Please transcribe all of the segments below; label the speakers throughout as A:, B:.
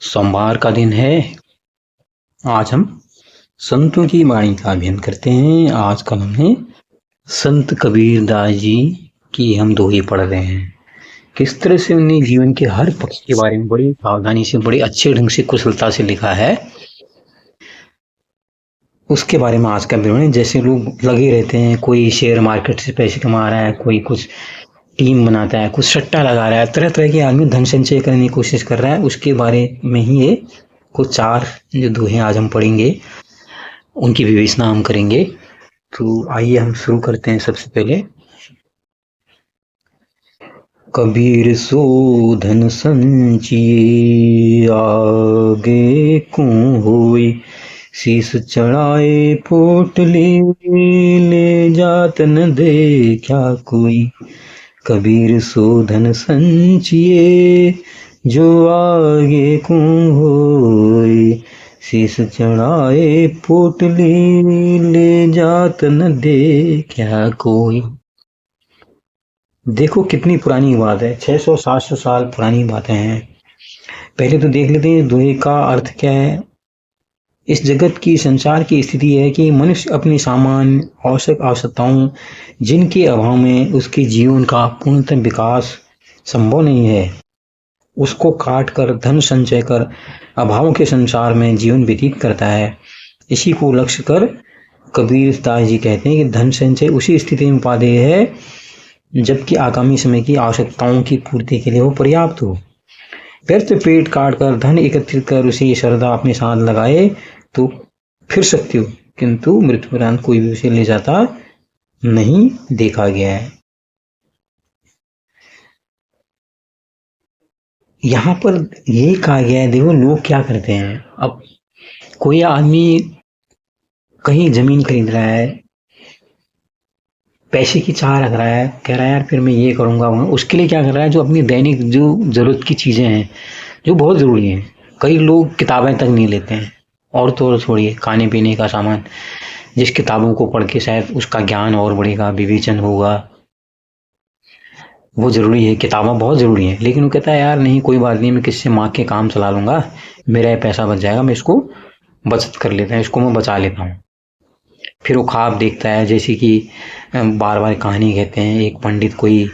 A: सोमवार का दिन है। आज हम संतों की वाणी का अध्ययन करते हैं। आज कल हमने संत कबीर दास जी की हम दोहे पढ़ रहे हैं। किस तरह से उन्हें जीवन के हर पक्ष के बारे में बड़ी सावधानी से, बड़े अच्छे ढंग से, कुशलता से लिखा है, उसके बारे में आज का विवरण है। जैसे लोग लगे रहते हैं, कोई शेयर मार्केट से पैसे कमा रहा है, कोई कुछ टीम बनाता है, कुछ सट्टा लगा रहा है, तरह तरह के आदमी धन संचय करने की कोशिश कर रहा है। उसके बारे में ही ये कुछ 4 जो दोहे आज हम पढ़ेंगे, उनकी विवेचना हम करेंगे। तो आइए हम शुरू करते हैं। सबसे पहले, कबीर सो धन संचिए आगे को होई, शीस चढ़ाए पोटली ले जात न देखा कोई। कबीर सो धन संचिए जो आगे को होई, शीस चढ़ाए पोटली ले जात न देखा कोई। देखो कितनी पुरानी बात है, 600-700 साल पुरानी बातें हैं। पहले तो देख लेते हैं दोहे का अर्थ क्या है। इस जगत की, संसार की स्थिति है कि मनुष्य अपनी सामान्य आवश्यक आवश्यकताओं, जिनके अभाव में उसके जीवन का पूर्णतः विकास संभव नहीं है, उसको काट कर धन संचय कर अभावों के संसार में जीवन व्यतीत करता है। इसी को लक्ष्य कर कबीर दास जी कहते हैं कि धन संचय उसी स्थिति में उपादेय है जबकि आगामी समय की आवश्यकताओं की पूर्ति के लिए वो पर्याप्त हो। व्यर्थ पेट काट कर धन एकत्रित कर उसे श्रद्धा अपने साथ लगाए तो फिर सकती हो, किंतु मृत्युपरांत कोई भी उसे ले जाता नहीं देखा गया है। यहाँ पर ये कहा गया है, देखो लोग क्या करते हैं। अब कोई आदमी कहीं जमीन खरीद रहा है, पैसे की चाह रख रहा है, कह रहा है यार फिर मैं ये करूंगा, उसके लिए क्या कर रहा है, जो अपनी दैनिक जो जरूरत की चीजें हैं, जो बहुत जरूरी हैं। कई लोग किताबें तक नहीं लेते हैं, और तो और छोड़िए खाने पीने का सामान, जिस किताबों को पढ़ के शायद उसका ज्ञान और बढ़ेगा, विवेचन होगा, वो जरूरी है। किताबें बहुत जरूरी है, लेकिन वो कहता है यार नहीं, कोई बात नहीं, मैं किससे मांग के काम चला लूंगा, मेरा ये पैसा बच जाएगा, मैं इसको बचत कर लेता हूँ, इसको मैं बचा लेता हूँ। फिर वो ख्वाब देखता है, जैसे कि बार बार कहानी कहते हैं, एक पंडित कोई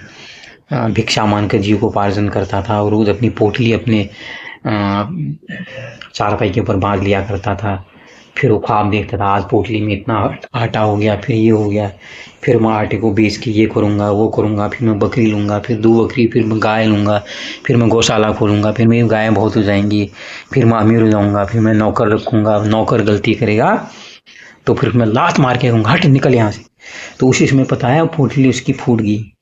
A: भिक्षा मांगकर जीविकोपार्जन करता था और रोज अपनी पोटली अपने चारपाई के ऊपर बांध लिया करता था। फिर वो ख्वाब देखता था, आज पोटली में इतना आटा हो गया, फिर ये हो गया, फिर मैं आटे को बेच के ये करूँगा, वो करूँगा, फिर मैं बकरी लूँगा, फिर 2 बकरी, फिर मैं गाय लूँगा, फिर मैं गौशाला खोलूँगा, फिर मेरी गायें बहुत हो जाएंगी, फिर मैं अमीर हो जाऊँगा, फिर मैं नौकर रखूँगा, नौकर गलती करेगा तो फिर मैं लात मार के कहूँगा हट निकल यहाँ से, तो उसी समय पता है पोटली उसकी फूट गई।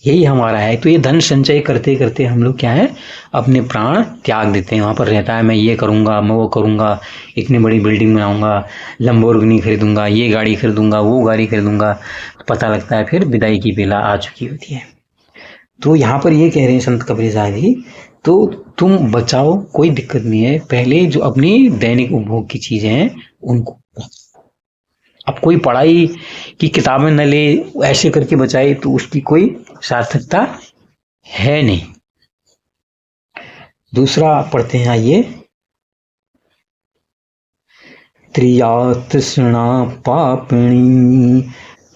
A: यही हमारा है। तो ये धन संचय करते करते हम लोग क्या है, अपने प्राण त्याग देते हैं। वहाँ पर रहता है मैं ये करूँगा, मैं वो करूँगा, इतनी बड़ी बिल्डिंग बनाऊँगा, लंबोर्गिनी खरीदूँगा, ये गाड़ी खरीदूँगा, वो गाड़ी खरीदूँगा, पता लगता है फिर विदाई की बेला आ चुकी होती है। तो यहाँ पर ये कह रहे हैं संत कबीर साहब जी, तो तुम बचाओ, कोई दिक्कत नहीं है, पहले जो अपनी दैनिक उपभोग की चीजें हैं उनको। अब कोई पढ़ाई की किताबें न ले, ऐसे करके बचाए तो उसकी कोई सार्थकता है नहीं। दूसरा पढ़ते हैं, आइए। त्रिया तृष्णा पापणी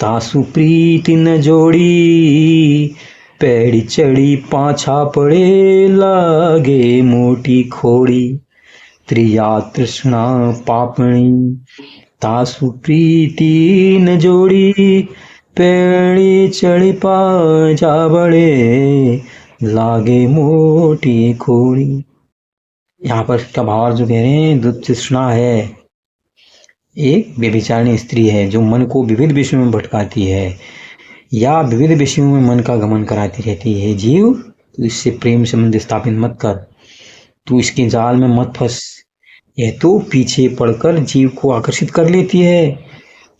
A: तासु प्रीति न जोड़ी, पैड़ी चढ़ी पाछा पड़े लागे मोटी खोड़ी। त्रिया तृष्णा पापणी तासु प्रीति न जोड़ी, पैड़ी चढ़ी पाछा बड़े लागे मोटी खोड़ी। यहाँ पर इसका भाव जो कह रहे हैं, दुतृष्णा है, एक व्यभिचारिणी स्त्री है जो मन को विविध विषयों में भटकाती है या विविध विषयों में मन का गमन कराती रहती है। जीव, तो इससे प्रेम संबंध स्थापित मत कर, तू इसके जाल में मत फंस। यह तो पीछे पड़कर जीव को आकर्षित कर लेती है,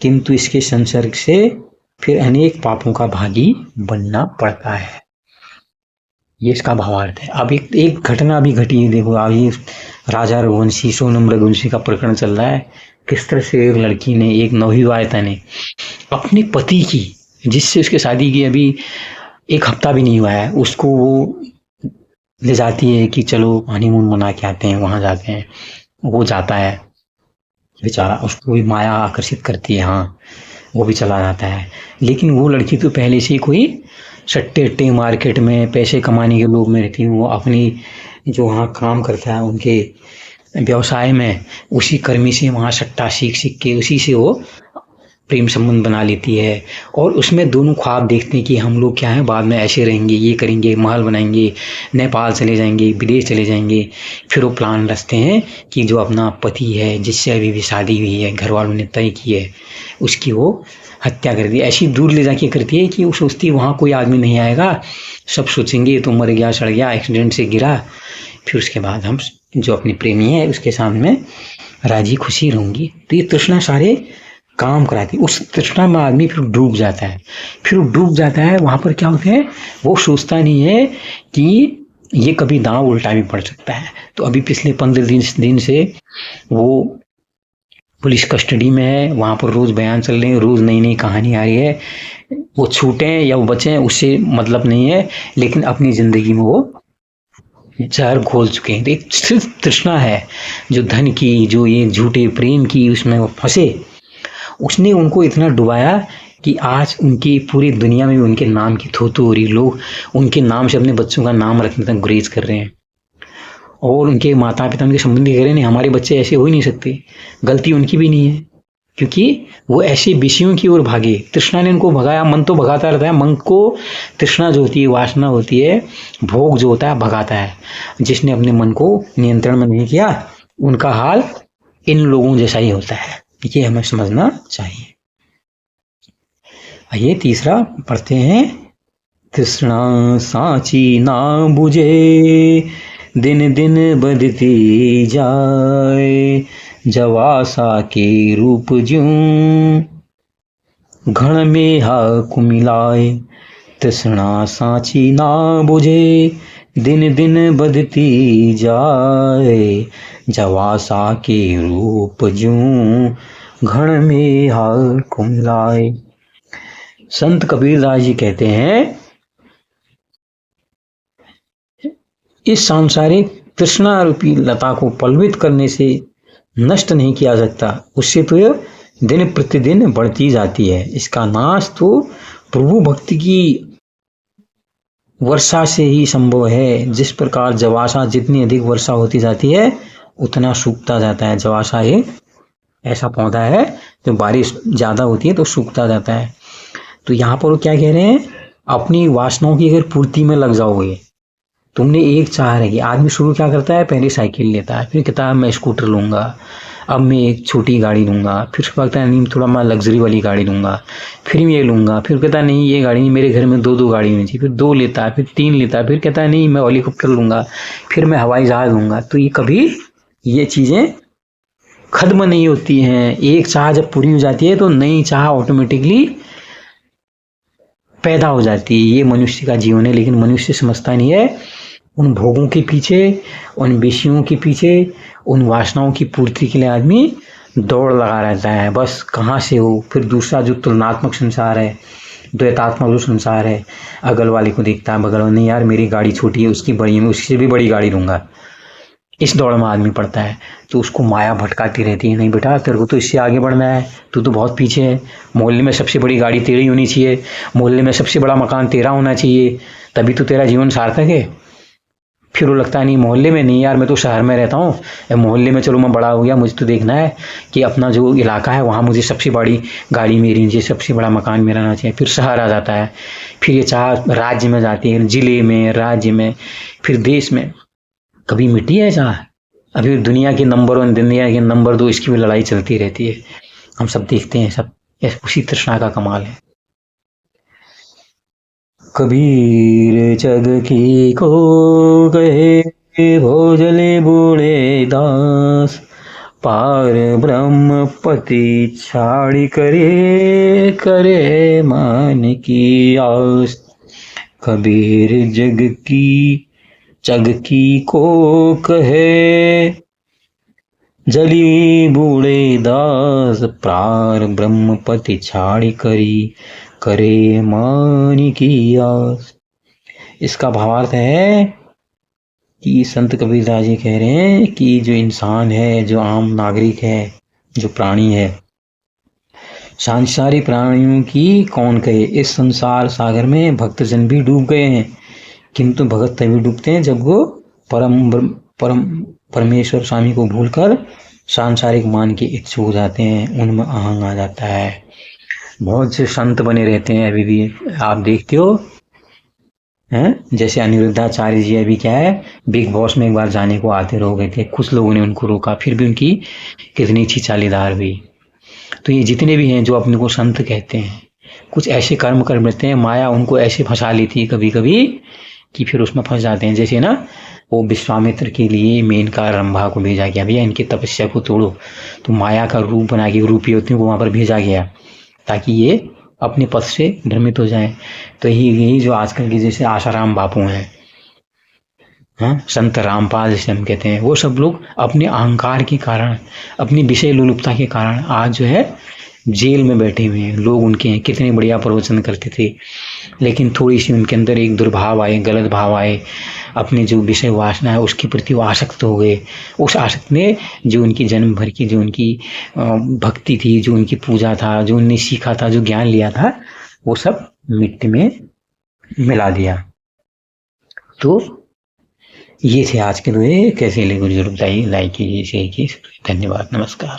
A: किंतु इसके संसर्ग से फिर अनेक पापों का भागी बनना पड़ता है। ये इसका भावार्थ है। अब एक घटना भी घटी है, देखो अभी राजा रघुवंशी, सोनम रघुवंशी का प्रकरण चल रहा है। किस तरह से एक लड़की ने, एक नवविवाहिता ने अपने पति की, जिससे उसकी शादी की अभी 1 हफ्ता भी नहीं हुआ है, उसको वो ले जाती है कि चलो हनीमून मना के आते हैं, वहां जाते हैं। वो जाता है बेचारा, उसको भी माया आकर्षित करती है, हाँ वो भी चला जाता है। लेकिन वो लड़की तो पहले से ही कोई सट्टे अट्टे मार्केट में पैसे कमाने के लोग में रहती है। वो अपनी जो वहाँ काम करता है उनके व्यवसाय में, उसी कर्मी से वहाँ सट्टा सीख सीख के उसी से वो प्रेम संबंध बना लेती है। और उसमें दोनों ख्वाब देखते हैं कि हम लोग क्या है, बाद में ऐसे रहेंगे, ये करेंगे, महल बनाएंगे, नेपाल चले जाएंगे, विदेश चले जाएंगे। फिर वो प्लान रचते हैं कि जो अपना पति है जिससे अभी भी शादी हुई है, घर वालों ने तय की है, उसकी वो हत्या कर दी। ऐसी दूर ले जाके करती है कि वो सोचती है वहाँ कोई आदमी नहीं आएगा, सब सोचेंगे ये तो मर गया, सड़ गया, एक्सीडेंट से गिरा। फिर उसके बाद हम जो अपनी प्रेमी है उसके सामने राजी खुशी रहूंगी। तो ये तृष्णा सारे काम कराती। उस तृष्णा में आदमी फिर डूब जाता है। फिर वो डूब जाता है, वहां पर क्या होता है, वो सोचता नहीं है कि ये कभी दांव उल्टा भी पड़ सकता है। तो अभी पिछले 15 दिन से वो पुलिस कस्टडी में है, वहां पर रोज बयान चल रहे हैं, रोज नई नई कहानी आ रही है। वो छूटे या वो बचे उससे मतलब नहीं है, लेकिन अपनी जिंदगी में वो जहर घोल चुके हैं। तो एक सिर्फ तृष्णा है जो धन की, जो ये झूठे प्रेम की, उसमें वो फंसे। उसने उनको इतना डुबाया कि आज उनकी पूरी दुनिया में उनके नाम की थू-थू हो रही। लोग उनके नाम से अपने बच्चों का नाम रखने तक गुरेज कर रहे हैं। और उनके माता पिता, उनके संबंधी कह रहे हैं हमारे बच्चे ऐसे हो ही नहीं सकते। गलती उनकी भी नहीं है, क्योंकि वो ऐसे विषयों की ओर भागे। तृष्णा ने उनको भगाया। मन तो भगाता रहता है, मन को तृष्णा जो होती है, वासना होती है, भोग जो होता है भगाता है। जिसने अपने मन को नियंत्रण में नहीं किया, उनका हाल इन लोगों जैसा ही होता है। ये हमें समझना चाहिए। आइए तीसरा पढ़ते हैं। तृष्णा साची ना बुझे, दिन दिन बदती जाए, जवासा के रूप ज्यों घण में हा कुमिलाए। तृष्णा साची ना बुझे, दिन दिन बदती जाए, जवासा के रूप ज्यों घण में हा कुमिलाए। संत कबीरदास जी कहते हैं इस सांसारिक तृष्णा रूपी लता को पलवित करने से नष्ट नहीं किया सकता, उससे तो यह दिन प्रतिदिन बढ़ती जाती है। इसका नाश तो प्रभु भक्ति की वर्षा से ही संभव है। जिस प्रकार जवासा जितनी अधिक वर्षा होती जाती है उतना सूखता जाता है। जवासा एक ऐसा पौधा है जो बारिश ज्यादा होती है तो सूखता जाता है। तो यहाँ पर वो क्या कह रहे हैं, अपनी वासनाओं की अगर पूर्ति में लग जाओगे, तुमने एक चाह रही। आदमी शुरू क्या करता है, पहले साइकिल लेता है, फिर कहता है मैं स्कूटर लूंगा, अब मैं एक छोटी गाड़ी लूंगा, फिर कहता है नहीं थोड़ा मैं लग्जरी वाली गाड़ी लूंगा, फिर ये लूंगा, फिर कहता है नहीं ये गाड़ी नहीं, मेरे घर में दो गाड़ी होनी चाहिए, फिर 2 लेता है, फिर 3 लेता है, फिर कहता है नहीं मैं हेलीकॉप्टर लूंगा, फिर मैं हवाई जहाज लूंगा। तो ये कभी ये चीजें खत्म नहीं होती हैं। एक चाह जब पूरी हो जाती है तो नई चाह ऑटोमेटिकली पैदा हो जाती है। ये मनुष्य का जीवन है। लेकिन मनुष्य समझता नहीं है, उन भोगों के पीछे, उन विषयों के पीछे, उन वासनाओं की पूर्ति के लिए आदमी दौड़ लगा रहता है। बस कहाँ से हो। फिर दूसरा जो तुलनात्मक संसार है, द्वैतात्मक जो संसार है, अगल वाले को देखता है, बगल वाले नहीं यार मेरी गाड़ी छोटी है उसकी बड़ी है, मैं उससे भी बड़ी गाड़ी लूंगा। इस दौड़ में आदमी पड़ता है। तो उसको माया भटकाती रहती है, नहीं बेटा तेरे को तो इससे आगे बढ़ना है, तू तो बहुत पीछे है। मोहल्ले में सबसे बड़ी गाड़ी तेरी होनी चाहिए, मोहल्ले में सबसे बड़ा मकान तेरा होना चाहिए, तभी तो तेरा जीवन सार्थक है। फिर वो लगता है नहीं मोहल्ले में नहीं यार, मैं तो शहर में रहता हूँ, मोहल्ले में चलो मैं बड़ा हो गया, मुझे तो देखना है कि अपना जो इलाका है वहाँ मुझे सबसे बड़ी गाड़ी मेरी चाहिए, सबसे बड़ा मकान मेरा होना चाहिए। फिर शहर आ जाता है, फिर ये चाह राज्य में जाती है, जिले में, राज्य में, फिर देश में। कभी मिट्टी है चाह। अभी दुनिया के नंबर 1, दुनिया के नंबर 2, इसकी भी लड़ाई चलती रहती है। हम सब देखते हैं, सब उसी तृष्णा का कमाल है। कबीर जग की को कहे, भोजले बूढ़े दास, पार ब्रह्म पति छाड़ी करे, करे मान की आस। कबीर जग की को कहे, जली बूढ़े दास, प्रार ब्रह्म पति छाड़ी करी, करे मान की आस। इसका भावार्थ है कि संत कबीरदास जी कह रहे हैं कि जो इंसान है, जो आम नागरिक है, जो प्राणी है, सांसारिक प्राणियों की कौन कहे, इस संसार सागर में भक्तजन भी डूब गए हैं, किंतु भगत तभी डूबते हैं जब वो परम परमेश्वर स्वामी को भूलकर सांसारिक मान के इच्छुक हो जाते हैं, उनमें अहंग आ जाता है। बहुत से संत बने रहते हैं अभी भी, आप देखते हो हैं, जैसे अनिरुद्धाचार्य जी अभी क्या है, बिग बॉस में एक बार जाने को आते रह गए थे, कुछ लोगों ने उनको रोका, फिर भी उनकी कितनी अच्छी चालीदार हुई। तो ये जितने भी हैं जो अपने को संत कहते हैं, कुछ ऐसे कर्म कर लेते हैं, माया उनको ऐसे फंसा लेती है कभी कभी कि फिर उसमें फंस जाते हैं। जैसे ना वो विश्वामित्र के लिए मेनका रंभा को भेजा गया, भैया इनकी तपस्या को तोड़ो, तो माया का रूप बना के रूपी होती को वहां पर भेजा गया ताकि ये अपने पद से भ्रमित हो जाए। तो यही जो आजकल के जैसे आशाराम बापू हैं, हाँ, संत रामपाल जिसे हम कहते हैं, वो सब लोग अपने अहंकार के कारण, अपनी विषय लोलुपता के कारण आज जो है जेल में बैठे हुए हैं। लोग उनके हैं कितने बढ़िया प्रवचन करते थे, लेकिन थोड़ी सी उनके अंदर एक दुर्भाव आए, गलत भाव आए, अपने जो विषय वासना है उसके प्रति वो आसक्त हो गए। उस आसक्त ने जो उनकी जन्म भर की जो उनकी भक्ति थी, जो उनकी पूजा था, जो उनने सीखा था, जो ज्ञान लिया था, वो सब मिट्टी में मिला दिया। तो ये थे आज के लिए कैसे ले गुरु, जरूर बताइए, लाइक कीजिए, शेयर कीजिए। धन्यवाद, नमस्कार।